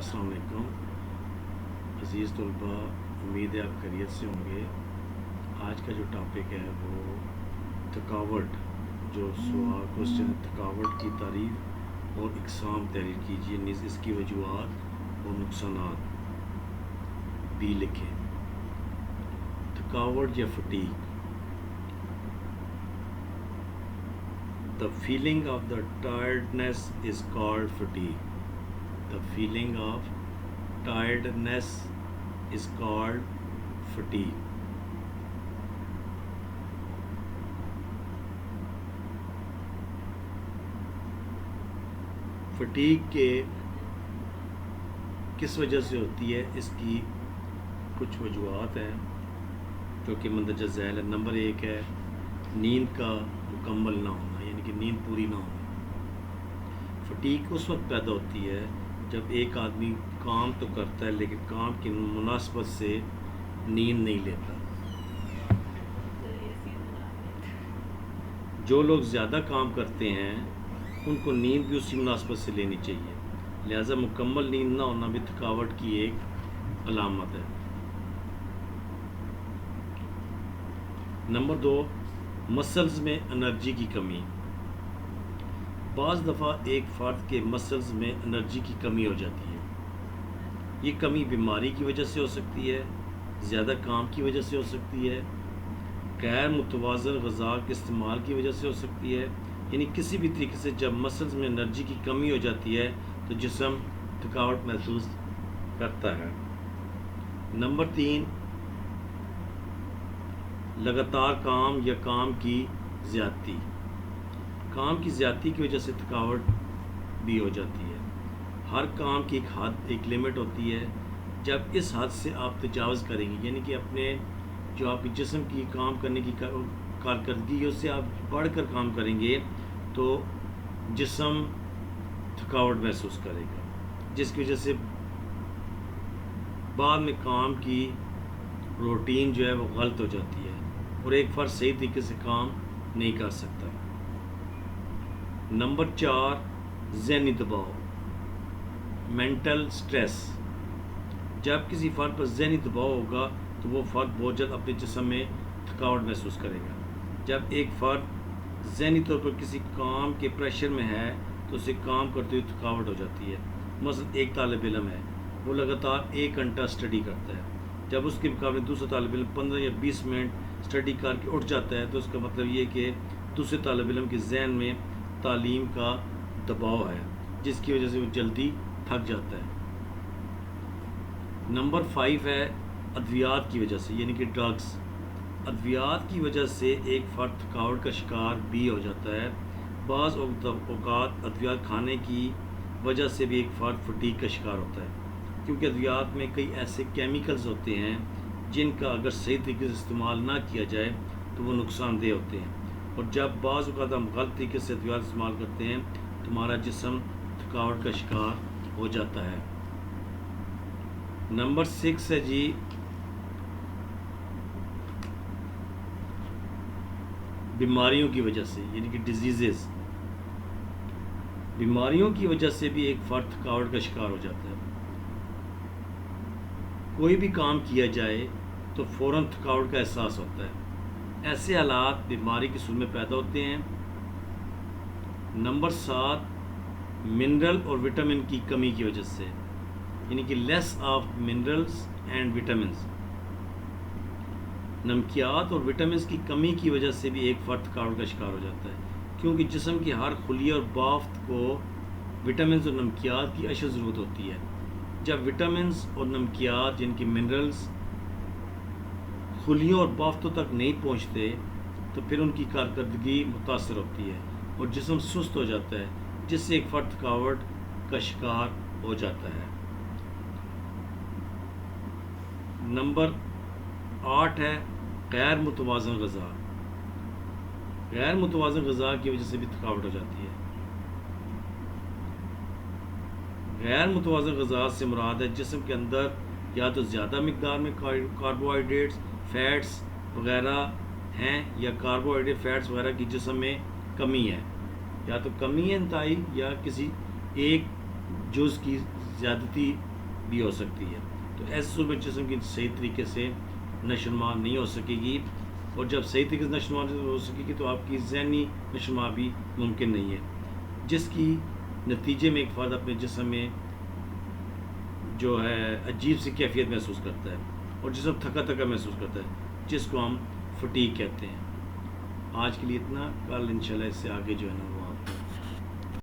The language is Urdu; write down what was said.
السلام علیکم عزیز طلباء، امید ہے آپ خیریت سے ہوں گے۔ آج کا جو ٹاپک ہے وہ تھکاوٹ، جو سوال کوشچن تھکاوٹ کی تعریف اور اقسام تحریر کیجیے، نیز اس کی وجوہات اور نقصانات بھی لکھیں۔ تھکاوٹ یا fatigue, the feeling of the tiredness is called fatigue. The feeling of tiredness is called fatigue. Fatigue کے کس وجہ سے ہوتی ہے، اس کی کچھ وجوہات ہیں جو کہ مندرجہ ذیل ہے۔ نمبر 1 ہے نیند کا مکمل نہ ہونا، یعنی کہ نیند پوری نہ ہونا۔ فٹیگ اس وقت پیدا ہوتی ہے جب ایک آدمی کام تو کرتا ہے لیکن کام کی مناسبت سے نیند نہیں لیتا۔ جو لوگ زیادہ کام کرتے ہیں ان کو نیند بھی اسی مناسبت سے لینی چاہیے، لہذا مکمل نیند نہ ہونا بھی تھکاوٹ کی ایک علامت ہے۔ نمبر 2، مسلز میں انرجی کی کمی۔ بعض دفعہ ایک فرد کے مسلز میں انرجی کی کمی ہو جاتی ہے۔ یہ کمی بیماری کی وجہ سے ہو سکتی ہے، زیادہ کام کی وجہ سے ہو سکتی ہے، غیر متوازن غذا کے استعمال کی وجہ سے ہو سکتی ہے، یعنی کسی بھی طریقے سے جب مسلز میں انرجی کی کمی ہو جاتی ہے تو جسم تھکاوٹ محسوس کرتا ہے۔ نمبر 3، لگاتار کام یا کام کی زیادتی۔ کام کی زیادتی کی وجہ سے تھکاوٹ بھی ہو جاتی ہے۔ ہر کام کی ایک حد، ایک لمٹ ہوتی ہے۔ جب اس حد سے آپ تجاوز کریں گے، یعنی کہ اپنے جو آپ کے جسم کی کام کرنے کی کارکردگی ہے اس سے آپ بڑھ کر کام کریں گے تو جسم تھکاوٹ محسوس کرے گا، جس کی وجہ سے بعد میں کام کی روٹین جو ہے وہ غلط ہو جاتی ہے اور ایک فرد صحیح طریقے سے کام نہیں کر سکتا۔ نمبر 4، ذہنی دباؤ، مینٹل سٹریس۔ جب کسی فرد پر ذہنی دباؤ ہوگا تو وہ فرد بہت جلد اپنے جسم میں تھکاوٹ محسوس کرے گا۔ جب ایک فرد ذہنی طور پر کسی کام کے پریشر میں ہے تو اسے کام کرتے ہوئے تھکاوٹ ہو جاتی ہے۔ مثلا ایک طالب علم ہے، وہ لگاتار 1 گھنٹہ اسٹڈی کرتا ہے، جب اس کے مقابلے دوسرا طالب علم 15 یا 20 منٹ اسٹڈی کر کے اٹھ جاتا ہے تو اس کا مطلب یہ کہ دوسرے طالب علم کے ذہن میں تعلیم کا دباؤ ہے، جس کی وجہ سے وہ جلدی تھک جاتا ہے۔ نمبر 5 ہے ادویات کی وجہ سے، یعنی کہ ڈرگس۔ ادویات کی وجہ سے ایک فرد تھکاوٹ کا شکار بھی ہو جاتا ہے۔ بعض اوقات ادویات کھانے کی وجہ سے بھی ایک فرد فٹیگ کا شکار ہوتا ہے، کیونکہ ادویات میں کئی ایسے کیمیکلز ہوتے ہیں جن کا اگر صحیح طریقے سے استعمال نہ کیا جائے تو وہ نقصان دہ ہوتے ہیں، اور جب بعض اوقات ہم غلط طریقے سے ادویات استعمال کرتے ہیں تو ہمارا جسم تھکاوٹ کا شکار ہو جاتا ہے۔ نمبر 6 ہے جی بیماریوں کی وجہ سے، یعنی کہ ڈیزیزز۔ بیماریوں کی وجہ سے بھی ایک فرد تھکاوٹ کا شکار ہو جاتا ہے۔ کوئی بھی کام کیا جائے تو فوراً تھکاوٹ کا احساس ہوتا ہے۔ ایسے حالات بیماری کی صورت میں پیدا ہوتے ہیں۔ نمبر 7، منرل اور وٹامن کی کمی کی وجہ سے، یعنی کہ less of minerals and vitamins. نمکیات اور وٹامنز کی کمی کی وجہ سے بھی ایک فرد تھکاوٹ کا شکار ہو جاتا ہے، کیونکہ جسم کی ہر خلیہ اور بافت کو وٹامنز اور نمکیات کی اشد ضرورت ہوتی ہے۔ جب وٹامنز اور نمکیات یعنی کہ منرلز خلیوں اور بافتوں تک نہیں پہنچتے تو پھر ان کی کارکردگی متاثر ہوتی ہے اور جسم سست ہو جاتا ہے، جس سے ایک فرد تھکاوٹ کا شکار ہو جاتا ہے۔ نمبر 8 ہے غیر متوازن غذا۔ غیر متوازن غذا کی وجہ سے بھی تھکاوٹ ہو جاتی ہے۔ غیر متوازن غذا سے مراد ہے جسم کے اندر یا تو زیادہ مقدار میں کاربوہائیڈریٹس، فیٹس وغیرہ ہیں، یا کاربوہائیڈریٹ، فیٹس وغیرہ کی جسم میں کمی ہے، یا تو کمی ہے انتہائی یا کسی ایک جز کی زیادتی بھی ہو سکتی ہے. تو ایسے صورت میں جسم کی صحیح طریقے سے نشو و نما نہیں ہو سکے گی، اور جب صحیح طریقے سے نشو و نما ہو سکے گی تو آپ کی ذہنی نشو و نما بھی ممکن نہیں ہے، جس کی نتیجے میں ایک فرد اپنے جسم میں جو ہے عجیب سی کیفیت محسوس کرتا ہے اور جسم تھکا تھکا محسوس کرتا ہے، جس کو ہم فٹیگ کہتے ہیں. آج کے لیے اتنا، کل انشاءاللہ اس سے آگے جو ہے نا وہ